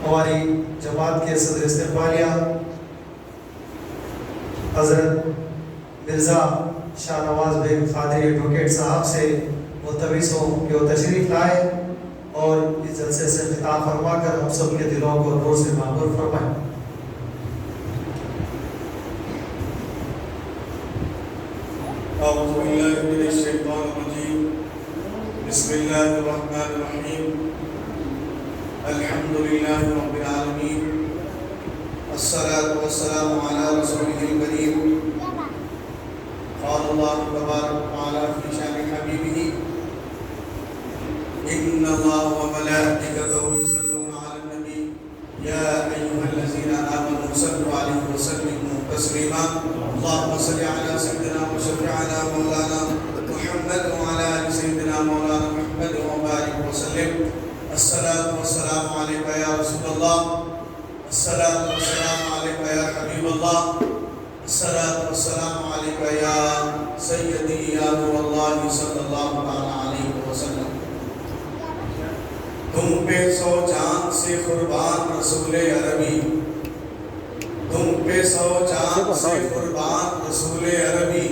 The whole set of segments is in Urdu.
ہماری جماعت کے صدر استقبالیہ حضرت مرزا شاہ نواز بیگ قادری ایڈوکیٹ صاحب سے ملتمس ہوں کہ وہ تشریف لائے اور اس جلسے سے خطاب فرما کر ہم سب کے دلوں کو نور سے معمور فرمائیں۔ اعوذ باللہ من الشیطان الرجیم، بسم اللہ الرحمن الرحیم، الحمدللہ رب العالمین، الصلاة والسلام علی رسولہ الکریم، قال اللہ تبارک وتعالی فی شان حبیبہ، ان اللہ وملائکتہ یصلون علی النبی یا ایھا الذین آمنوا صلوا علیہ وسلموا تسلیما، اللهم صل علی سیدنا وشفیعنا مولانا محمد وعلى آل سيدنا مولانا محمد وبارك وسلم۔ الصلاة والسلام عليك يا رسول الله، الصلاة والسلام عليك يا حبيب الله، الصلاة والسلام عليك يا سيدي يا نور الله صلى الله عليه وسلم۔ تم پہ سو جان سے قربان رسول عربی، تم پہ سو جان سے قربان رسول عربی،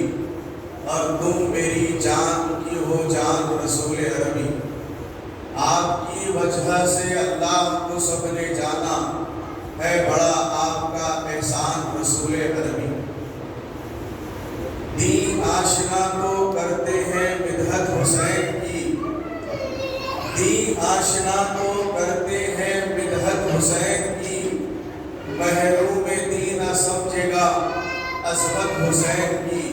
اور تم میری جان کی ہو جان رسول عربی۔ آپ کی وجہ سے اللہ کو سب نے جانا، ہے بڑا آپ کا احسان رسول عربی۔ دین آشنا کو کرتے ہیں مدحت حسین کی، دین آشنا کو کرتے ہیں مدحت حسین کی، محروم دین نہ سمجھے گا عظمت حسین کی۔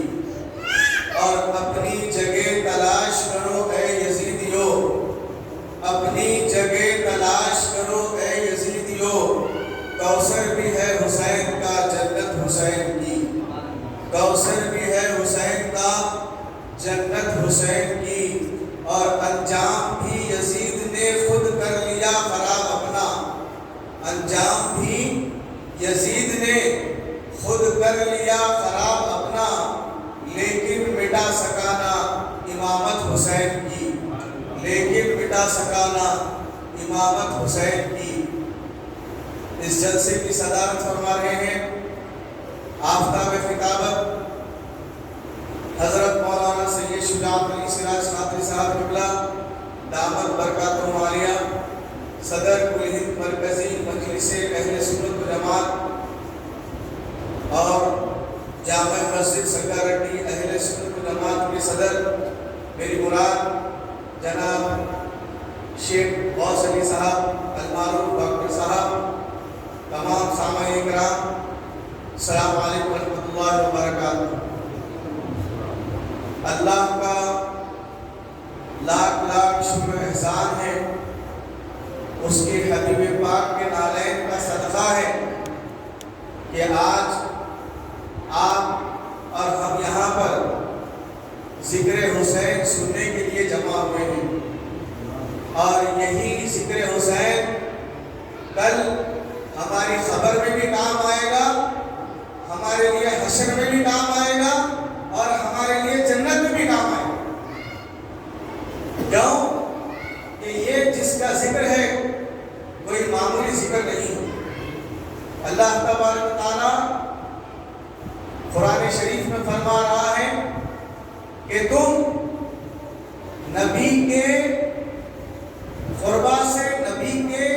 اور اپنی جگہ تلاش کرو اے یزیدیو، اپنی جگہ تلاش کرو اے یزیدیو، کوثر بھی ہے حسین کا جنت حسین کی، کوثر بھی ہے حسین کا جنت حسین کی۔ اور انجام بھی یزید نے خود کر لیا خراب اپنا، انجام بھی یزید نے خود کر لیا خراب اپنا، لیکن مٹا سکانا امامت حسین کی، لیکن مٹا سکانا امامت حسین کی۔ اس جلسے کی صدارت فرما رہے ہیں آفتاب خطابت حضرت مولانا سید شجاعت علی سراج قادری صاحب قبلہ دامت برکاتہم عالیہ، صدر کل ہند مرکزی مجلس اہل سنت و جماعت اور جامع مسجد سنگاریڈی اہل سنت و جماعت کے صدر، میری مراد جناب شیخ غوث علی صاحب المعروف ڈاکٹر صاحب، تمام سامعین کرام، السلام علیکم ورحمۃ اللہ وبرکاتہ۔ اللہ کا لاکھ لاکھ شکر و احسان ہے، اس کے حبیب پاک کے نالین کا صدقہ ہے کہ آج آپ اور ہم یہاں پر ذکر حسین سننے کے لیے جمع ہوئے ہیں، اور یہی ذکر حسین کل ہماری خبر میں بھی کام آئے گا، ہمارے لیے حشر میں بھی کام آئے گا، اور ہمارے لیے جنت میں بھی کام آئے گا۔ کیوں کہ یہ جس کا ذکر ہے کوئی معمولی ذکر نہیں ہے۔ اللہ تبارک تعالیٰ قرآن شریف میں فرما رہا ہے کہ تم نبی کے قربا سے، نبی کے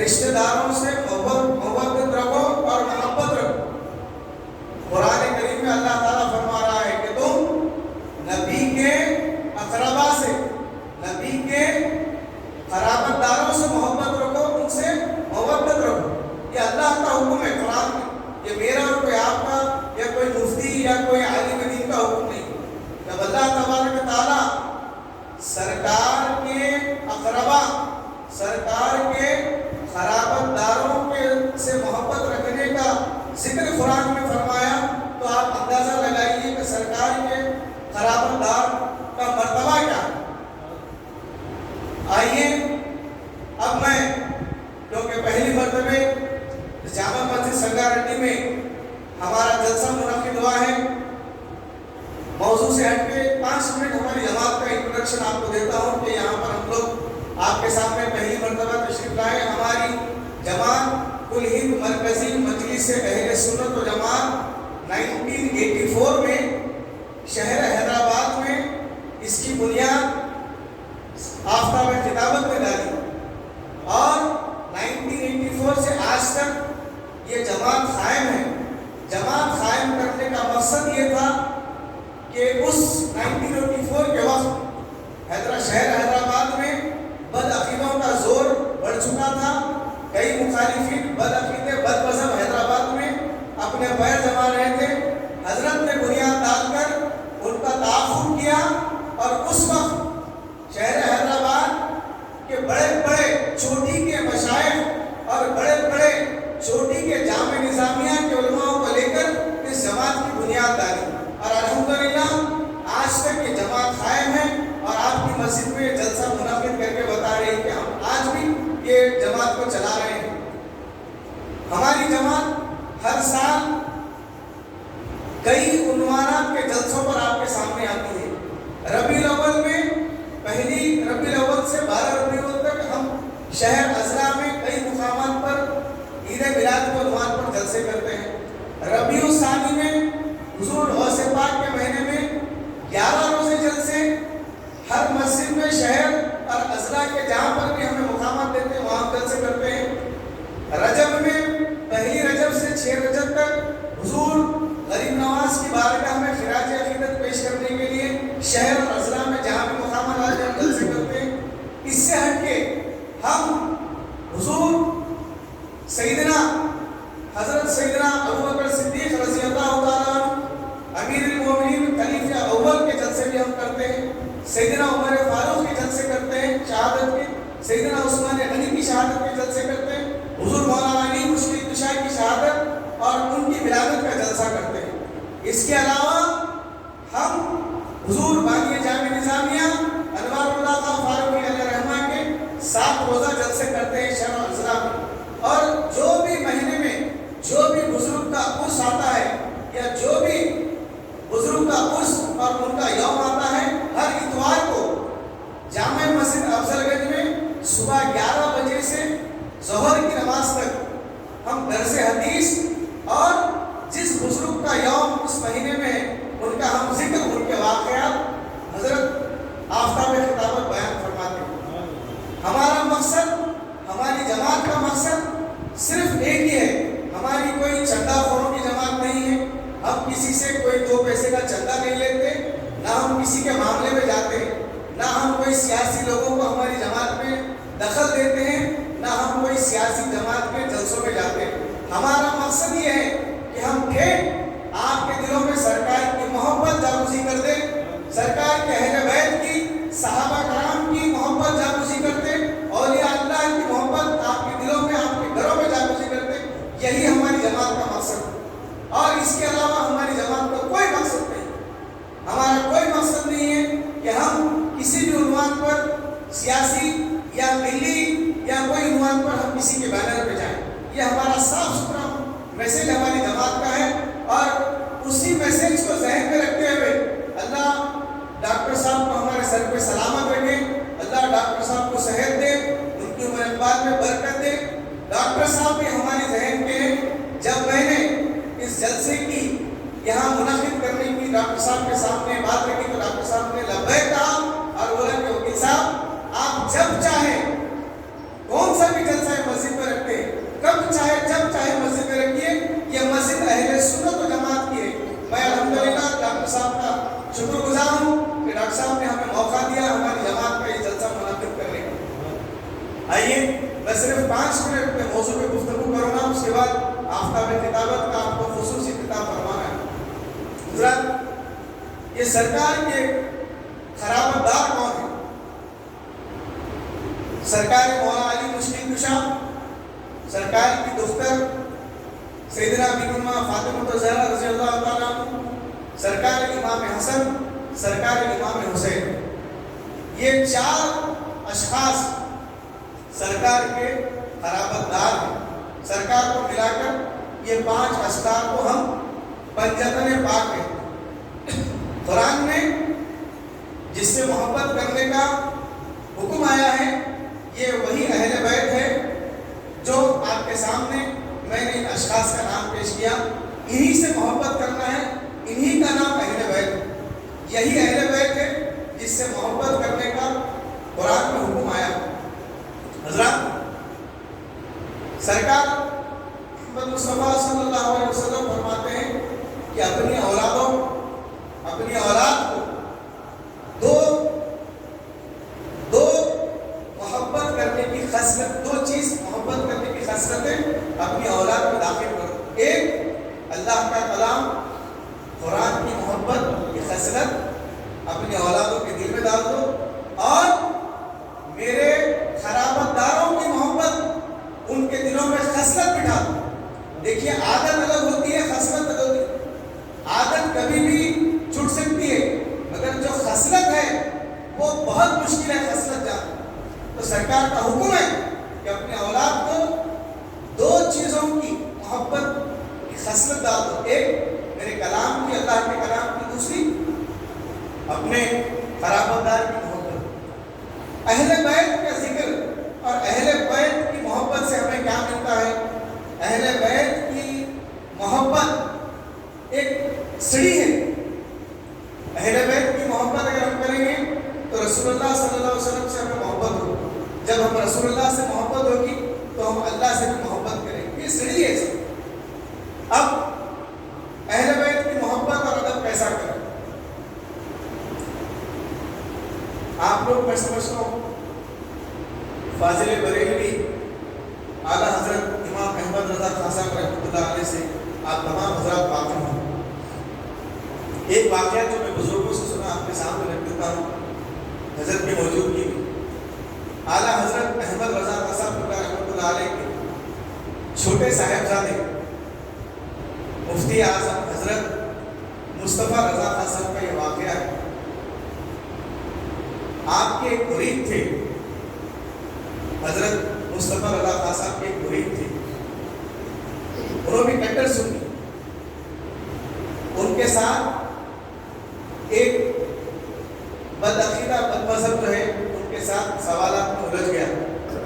رشتہ داروں سے محبت رکھو اور محبت رکھو۔ قرآن کریم میں اللہ تعالیٰ فرما رہا ہے کہ تم نبی کے اقربا سے، نبی کے قرابت داروں سے محبت رکھو، ان سے محبت رکھو۔ یہ اللہ کا حکم ہے قرآن میں، یہ میرا اور کوئی آپ کا یا کوئی مفتی یا کوئی عالم دین کا حکم نہیں۔ جب اللہ تبارک تعالیٰ سرکار کے اقربا، سرکار کے قرابت داروں کے سے محبت رکھنے کا ذکر قرآن میں فرمایا، تو آپ اندازہ لگائیے کہ سرکار کے قرابت دار کا مرتبہ کیا ہے۔ آئیے اب میں، کیونکہ پہلی مرتبہ جامع مسجد سنگاریڈی میں ہمارا جلسہ منعقد ہوا ہے، موضوع سے ہٹ کے 5 منٹ ہماری جماعت کا انٹروڈکشن آپ کو دیتا ہوں کہ یہاں پر ہم لوگ آپ کے سامنے پہلی مرتبہ تشریف لائے۔ ہماری جماعت کل ہند مرکزی مجلس اہل سنت و جماعت 1984 میں شہر حیدرآباد میں اس کی بنیاد آفتاب خطابت میں ڈالی، اور 1984 سے آج تک یہ جماعت قائم ہے۔ جماعت قائم کرنے کا مقصد یہ تھا کہ اس 1984 کے وقت شہر حیدرآباد میں بدعقیدوں کا زور بڑھ چکا تھا۔ کئی مخالفین بدعقیدے بد مذہب حیدرآباد میں اپنے پیر جما رہے تھے۔ حضرت نے بنیاد ڈال کر ان کا تعاقب کیا، اور اس وقت شہر حیدرآباد کے بڑے بڑے چوٹی کے مشائخ اور بڑے بڑے چوٹی کے جامع نظامیہ کے علماء کو لے کر اس جماعت کی بنیاد ڈالی، اور الحمدللہ آج تک یہ جماعت قائم ہے، اور آپ کی مسجد میں جلسہ منعقد کر کے بتا رہے ہیں کہ ہم آج بھی یہ جماعت کو چلا رہے ہیں۔ ہماری جماعت ہر سال کئی عنوانات کے جلسوں پر آپ کے سامنے آتی ہے۔ ربیع الاول میں پہلی ربیع الاول سے 12 ربیع الاول تک ہم شہر عزرا میں کئی مقامات پر عید میلاد کے عنوان پر جلسے کرتے ہیں۔ ربیع الثانی میں حضور غوث پاک کے مہینے میں 11 روزے جلسے ہر مسجد میں شہر اور عزرا کے جہاں پر بھی ہمیں مقامات دیتے ہیں وہاں جلسے کرتے ہیں۔ رجب میں پہلی رجب سے 6 رجب تک حضور غریب نواز کی بارگاہ میں خراج عقیدت پیش کرنے کے لیے شہر اور عزرا میں جہاں بھی مقامات آتے ہیں جلسے کرتے ہیں۔ اس سے ہٹ کے ہم حضور سیدنا حضرت سیدنا ابوبکر صدیق رضی اللہ تعالیٰ عنہ امیر المومنین خلیفہ اول کے جلسے بھی ہم کرتے ہیں۔ سیدنا عمر فاروق کے جلسے کرتے ہیں شہادت کے، سیدنا عثمان غنی کی شہادت کے جلسے کرتے ہیں، حضور مولانا علی مشکل کشا کی شہادت اور ان کی ولادت کا جلسہ کرتے ہیں۔ اس کے علاوہ ہم حضور بانی جامع نظامیہ انوار اللہ خان فاروقی علیہ رحمہ کے 7 روزہ جلسے کرتے ہیں شہر و عزرا میں، اور جو بھی مہینے میں جو بھی بزرگ کا عرس آتا ہے یا جو بھی بزرگ کا عرس اور ان کا یوم آتا ہے، ہر اتوار کو جامع مسجد افضل گنج میں صبح 11 بجے سے ظہر کی نماز تک ہم درس حدیث اور جس بزرگ کا یوم اس مہینے میں ہے ان کا ہم ذکر، ان کے واقعات حضرت آفتاب خطابت بیان فرماتے ہیں۔ ہمارا مقصد، ہماری جماعت کا مقصد صرف ایک ہی ہے، ہماری کوئی چندہ خوروں کی جماعت نہیں ہے، ہم کسی سے کوئی 2 پیسے کا چندہ نہیں لیتے، نہ ہم کسی کے معاملے میں جاتے ہیں، نہ ہم کوئی سیاسی لوگوں کو ہماری جماعت میں دخل دیتے ہیں، نہ ہم کوئی سیاسی جماعت کے جلسوں میں جاتے ہیں۔ ہمارا مقصد یہ ہے کہ ہم ٹھیک آپ کے دلوں میں سرکار کی محبت جاگوزی کر دیں، سرکار کے اہل بیت کی، صحابہ کرام کی محبت جاگوزی کرتے، اولیاء اللہ کی محبت آپ کے دلوں میں، آپ کے گھروں میں جاگوزی کرتے۔ یہی ہماری جماعت کا مقصد ہے، اور اس کے علاوہ ہماری جماعت کا کوئی مقصد نہیں۔ ہمارا کوئی مقصد نہیں ہے کہ ہم کسی بھی عنوان پر سیاسی یا ملی یا کوئی عنوان پر ہم کسی کے بینر پہ جائیں۔ یہ ہمارا صاف ستھرا میسیج ہماری جماعت کا ہے، اور اسی میسیج کو ذہن میں رکھتے ہوئے اللہ ڈاکٹر صاحب کو ہمارے سر پہ سلامت رکھے، اللہ ڈاکٹر صاحب کو صحت دے، ان کی عمر بعد میں برکت دے۔ ڈاکٹر صاحب بھی ہماری ذہن کے ہیں۔ جب میں نے اس جلسے کی یہاں منعقد کرنے کی ڈاکٹر صاحب کے سامنے بات رکھی تو ڈاکٹر صاحب نے لبیک کہا اور بولا کہ وکیل صاحب آپ جب چاہیں کون سا بھی جلسہ مسجد میں رکھتے ہیں، کب چاہے جب چاہے مسجد میں رکھیے، یہ مسجد اہل سنت و جماعت کی ہے۔ میں الحمدللہ ڈاکٹر صاحب کا شکر گزار ہوں کہ ڈاکٹر صاحب نے ہمیں موقع دیا ہماری جماعت کا یہ جلسہ منعقد کرنے کا۔ آئیے میں صرف 5 منٹ میں موضوع پہ گفتگو کروں گا، اس کے بعد آفتاب خطابت کا آپ کو خصوصی خطاب فرمانا ہے۔ حضرات، یہ سرکار کے خرابت دار کون ہے؟ سرکار مولانا علی مشکل کشا، سرکار کی دختر سیدنا بیگم فاطمہ الزہرا رضی اللہ تعالیٰ عنہ، سرکار امام حسن، سرکار امام حسین، یہ 4 اشخاص سرکار کے خرابت دار ہیں۔ سرکار کو ملا کر یہ 5 اشخاص کو ہم پنجتن پاک ہیں۔ قرآن میں جس سے محبت کرنے کا حکم آیا ہے یہ وہی اہل بیت ہے جو آپ کے سامنے میں نے ان اشخاص کا نام پیش کیا. انہی سے محبت کرنا ہے. انہی کا نام اہل بیت. یہی اہل بیت ہے جس سے محبت کرنے کا قرآن میں حکم آیا. حضرات سرکار محمد مصطفیٰ صلی اللہ علیہ وسلم فرماتے ہیں کہ اپنی اولاد کو دو محبت کرنے کی خصلت، دو چیز محبت کرنے کی خصلتیں اپنی اولاد میں داخل کرو. ایک اللہ کا کلام قرآن کی محبت کی خصلت اپنی اولادوں کے دل میں ڈال دو، اور میرے خرابت داروں کی محبت ان کے دلوں میں خصلت بٹھا دو. دیکھیے عادت الگ ہوتی ہے، خصلت الگ ہوتی ہے. عادت کبھی بھی چھوٹ سکتی ہے، مگر جو خصلت ہے وہ بہت مشکل ہے خصلت جانا. تو سرکار کا حکم ہے کہ اپنے اولاد کو دو چیزوں کی محبت کی خصلت ڈال دو. ایک میرے کلام کی، اللہ کے کلام کی. دوسری اپنے خرابت دار کی محبت. اہل بیت کا ذکر اور اہل بیت کی محبت سے ہمیں کیا ملتا ہے؟ اہل بیت کی محبت ایک سڑی ہے. اہل بیت کی محبت اگر ہم کریں گے تو رسول اللہ صلی اللہ علیہ وسلم سے ہمیں محبت ہوگی. جب ہم رسول اللہ سے محبت ہوگی تو ہم اللہ سے بھی محبت کریں گے. یہ سڑی ہے سب. اب اہل بیت کی محبت اور ادب کیسا کریں؟ آپ لوگ میں سمجھتا ہوں فاضل بریلوی اعلیٰ حضرت امام احمد رضا خان صاحب رحمۃ اللہ علیہ سے آپ تمام حضرات واقف ہیں. ایک واقعہ جو میں بزرگوں سے سنا آپ کے سامنے رکھ دیتا ہوں حضرت کی موجودگی میں. اعلیٰ حضرت احمد رضا خان صاحب رحمۃ اللہ علیہ کے چھوٹے صاحبزادے مفتی اعظم حضرت مصطفیٰ رضا خان صاحب کا یہ واقعہ ہے. آپ کے ایک مرید تھے، حضرت مصطفیٰ رضا خان صاحب کے ایک مرید تھے. انہوں بھی کٹر سنی. ان کے ساتھ ایک بدعقیدہ بد مذہب جو ہے ان کے ساتھ سوالات میں الجھ گیا.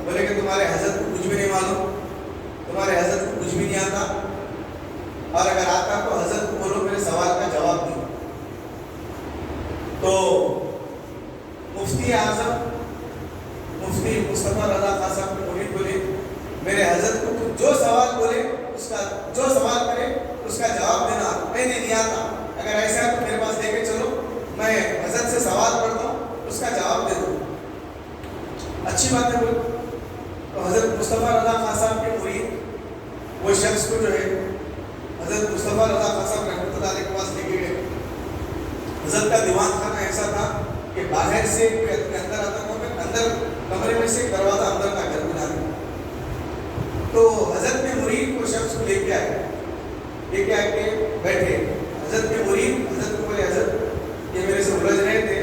بولے کہ تمہارے حضرت کو کچھ بھی نہیں معلوم، تمہارے حضرت کو کچھ بھی نہیں آتا، اور اگر آتا تو حضرت کو بولو میرے سوال کا جواب دو. تو مفتی اعظم مفتی مصطفیٰ رضا خان صاحب کے مرید بولے میرے حضرت کو جو سوال بولے اس کا جو سوال کرے اس کا جواب دینا. میں نے نہیں آتا، اگر ایسا ہے تو میرے پاس لے کے چلو، میں حضرت سے سوال کرتا ہوں اس کا جواب دے دو. اچھی بات ہے بولے. تو حضرت مصطفیٰ رضا خان صاحب کے مرید وہ شخص کو جو ہے حضرت مصطفیٰ رضا خان صاحب رحمۃ اللہ علیہ کے پاس لے کے گئے. حضرت کا دیوان خانہ ایسا تھا کہ باہر سے کوئی اندر آتا تھا، اندر کمرے میں سے دروازہ اندر کا گھر بنا دیا. تو حضرت کے مرید کو شخص کو لے کے آئے کہ بیٹھے. حضرت کے مرید حضرت کو بولے حضرت یہ میرے سے الجھ رہے تھے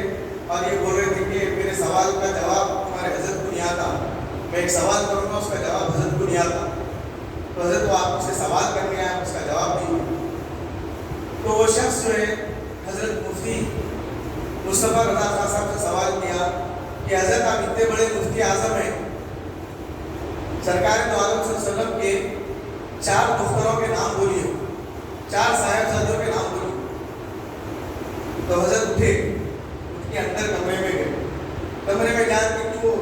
اور یہ بول رہے تھے کہ میرے سوال کا جواب ہمارے حضرت کو نہیں آتا، میں ایک سوال کروں گا اس کا جواب حضرت کو نہیں آتا. تو حضرت کو آپ سے سوال کرنے آئے، اس کا جواب نہیں. تو وہ شخص جو ہے حضرت مفتی مصطفیٰ رضا خان صاحب سے سوال کیا کہ حضرت آپ اتنے بڑے مفتی اعظم ہیں، سرکار دو عالم صلی اللہ علیہ وسلم کے 4 دختروں کے نام بولیے، 4 صاحبزادوں کے نام بولیے. تو حضرت اٹھ کے اندر کمرے میں گئے. کمرے میں جا کے وہ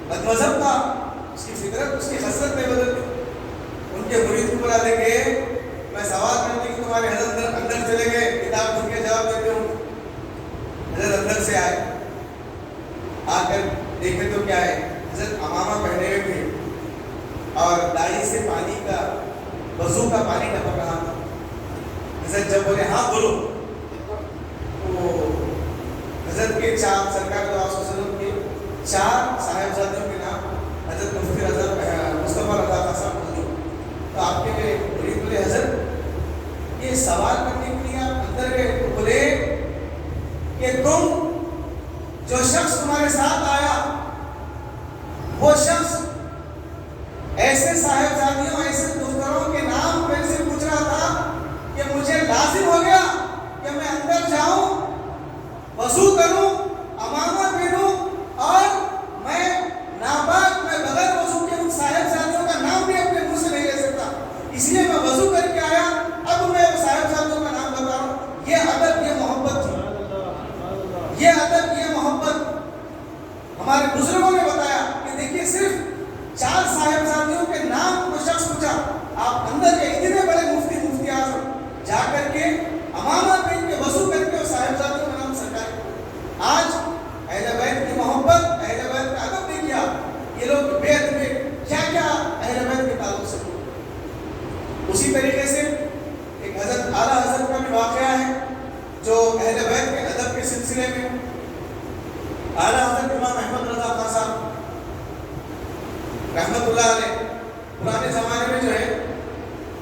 بد مذہب تھا، اس کی فطرت اس کی خصلت نہیں بدلتی. ان کے مرید کو بلا دے کے میں سوال کرتی کہ تمہارے حضرت اندر چلے گئے، کتاب کھول کے جواب دیتے ہوں. حضرت اندر سے آئے، آ کر دیکھے تو کیا ہے، حضرت امامہ پہنے ہوئے تھے اور دائی سے پانی کا وضو کا پانی ٹپک رہا تھا. حضرت جب بولے ہاں بولو، تو حضرت کے 4 سرکار دو عالم صلی اللہ علیہ وسلم کے 4 صاحبزادوں کے نام حضرت مفتی مصطفیٰ رضا خان صاحب بولے. تو آپ کے مرید بولے حضرت یہ سوال کرنے کے لیے آپ اندر گئے. تو بولے کہ تم جو شخص تمہارے ساتھ آیا وہ شخص ایسے صاحبزادیوں ایسے دختروں کے نام میرے سے پوچھ رہا تھا کہ مجھے لازم ہو گیا کہ میں اندر جاؤں، وضو کروں، امامت پہنوں، اور میں ناپاک میں بغیر وضو کے ان صاحبزادیوں کا نام بھی اپنے منہ سے نہیں لے سکتا. اسی طریقے سے ایک حضرت اعلیٰ حضرت کا بھی واقعہ ہے جو اہل بیت کے ادب کے سلسلے میں اعلیٰ حضرت امام احمد رضا خان صاحب رحمت اللہ علیہ پرانے زمانے میں جو ہے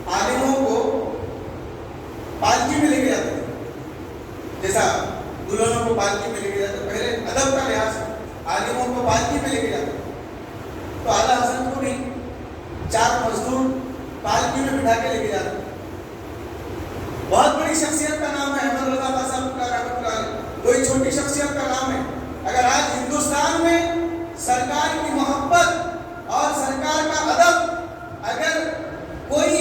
عالموں کو پالکی میں لے کے جاتے تھے، جیسا دلہنوں کو پالکی میں لے کے جاتے، پہلے ادب کا لحاظ عالموں کو پالکی میں لے کے جاتے، تو اعلیٰ حضرت کو بھی 4 مزدور پالکی میں بٹھا کے لے کے جاتے۔ بہت بڑی شخصیت کا نام ہے احمد رضا خان صاحب کا رحمۃ اللہ علیہ، کوئی چھوٹی شخصیت کا نام ہے۔ اگر آج ہندوستان میں سرکار کی محبت اور سرکار کا ادب اگر کوئی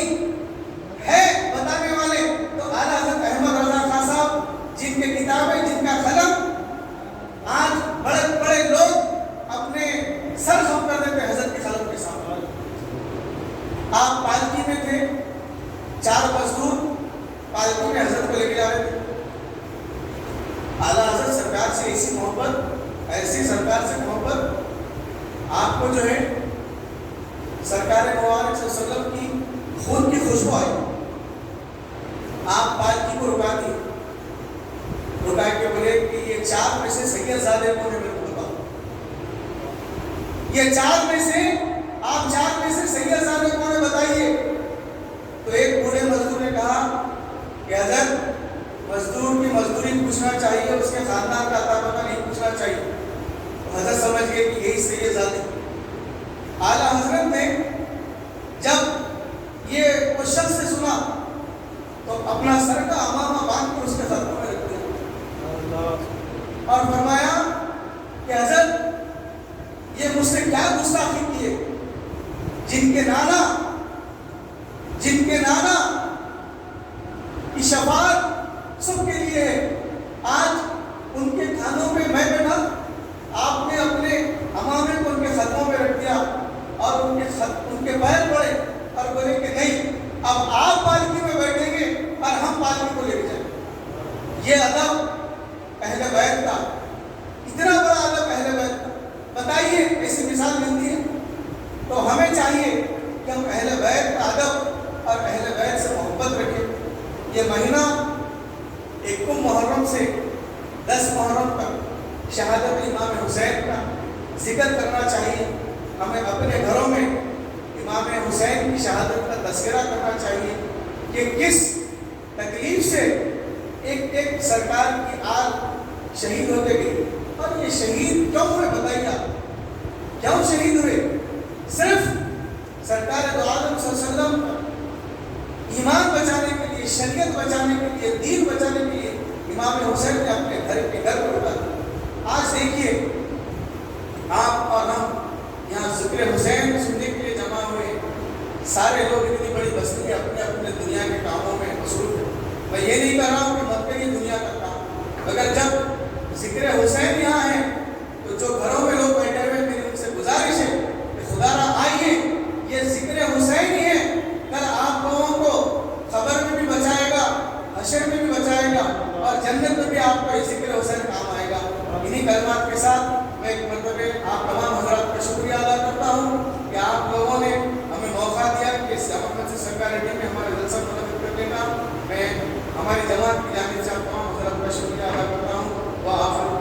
ہے بتانے والے تو اعلیٰ حضرت احمد رضا خان صاحب، جن کے کتابیں، جن کا قلم آج بڑے بڑے لوگ اپنے سر خم کر دیتے حضرت کے قلم کے سامنے۔ آپ پالکی میں تھے، 4 مزدور پالکی میں حضرت کو لے کے جا رہے تھے۔ اعلیٰ حضرت سرکار سے ایسی محبت، ایسی سرکار سے محبت، آپ کو جو ہے سرکار مبارک صلی اللہ علیہ وسلم کی خون کی خوشبو آئی، آپ پالکی کو رکا دی، رکا کے بولے کہ یہ 4 میں سے سید زادے کون ہے میرے کو بتاؤ، یہ 4 میں سے آپ 4 میں سے سید زادے کون ہے بتائیے۔ تو ایک بوڑھے مزدور نے کہا کہ حضرت مزدور کی مزدوری پوچھنا چاہیے، اس کے خاندان کا عطا پتہ نہیں پوچھنا چاہیے۔ تو حضرت سمجھ گئے کہ یہی سید زادے۔ اعلیٰ حضرت نے جب یہ وہ شخص نے سنا تو اپنا سر کا امامہ باندھ کر اس کے خطوں میں رکھ دیا اور فرمایا کہ حضرت یہ مجھ سے کیا گستاخی کی ہے، جن کے نانا کی شفاعت سب کے لیے ہے، آج ان کے کھانوں میں میں بیٹھا، آپ نے اپنے امامے کو ان کے خطوں میں رکھ دیا اور ان کے پیر پڑے اور بولے کہ نہیں، اب آپ پالکی میں بیٹھیں گے اور ہم پالکی کو لے کے جائیں گے۔ یہ ادب اہل بیت کا، اتنا بڑا ادب اہل بیت کا، بتائیے ایسی مثال ملتی ہے؟ تو ہمیں چاہیے کہ ہم اہل بیت کا ادب اور اہل بیت سے محبت رکھیں۔ یہ مہینہ 1 محرم سے 10 محرم تک شہادت امام حسین کا ذکر کرنا چاہیے، ہمیں اپنے گھروں میں امام حسین کی شہادت کا تذکرہ کرنا چاہیے کہ کس تکلیف سے ایک سرکار کی آل شہید ہوتے گئی، اور یہ شہید کیوں ہوئے بتائیے آپ، کیوں شہید ہوئے؟ صرف سرکار دو عالم صلی اللہ علیہ وسلم ایمان بچانے کے لیے، شریعت بچانے کے لیے، دین بچانے کے لیے امام حسین نے اپنے گھر پر اٹھا دیا۔ آج دیکھیے آپ اور ہم یہاں ذکر حسین سننے کے لیے جمع ہوئے، سارے لوگ اتنی بڑی بستی اپنے اپنے دنیا کے کاموں میں مصروف ہیں۔ میں یہ نہیں کہہ رہا ہوں کہ مت کریے دنیا کا کام، مگر جب ذکر حسین یہاں ہے تو جو گھروں میں لوگ بیٹھے ہوئے، میری ان سے گزارش ہے کہ خدا را آئیے، یہ ذکر حسین ہی ہے، کل آپ لوگوں کو خبر میں بھی بچائے گا، حشر میں بھی بچائے گا، اور جنت میں بھی آپ کو یہ ذکر حسین کام آئے گا۔ انہی کلمات کے ساتھ میں ایک مرتبہ آپ تمام حضرات کا شکریہ ادا کرتا ہوں کہ آپ لوگوں نے ہمیں موقع دیا کہ اس جامع مسجد سرکار ریڈی میں ہمارے جلسہ منعقد کرنے کا۔ میں ہماری جماعت کی جانب سے آپ تمام حضرات کا شکریہ ادا کرتا ہوں۔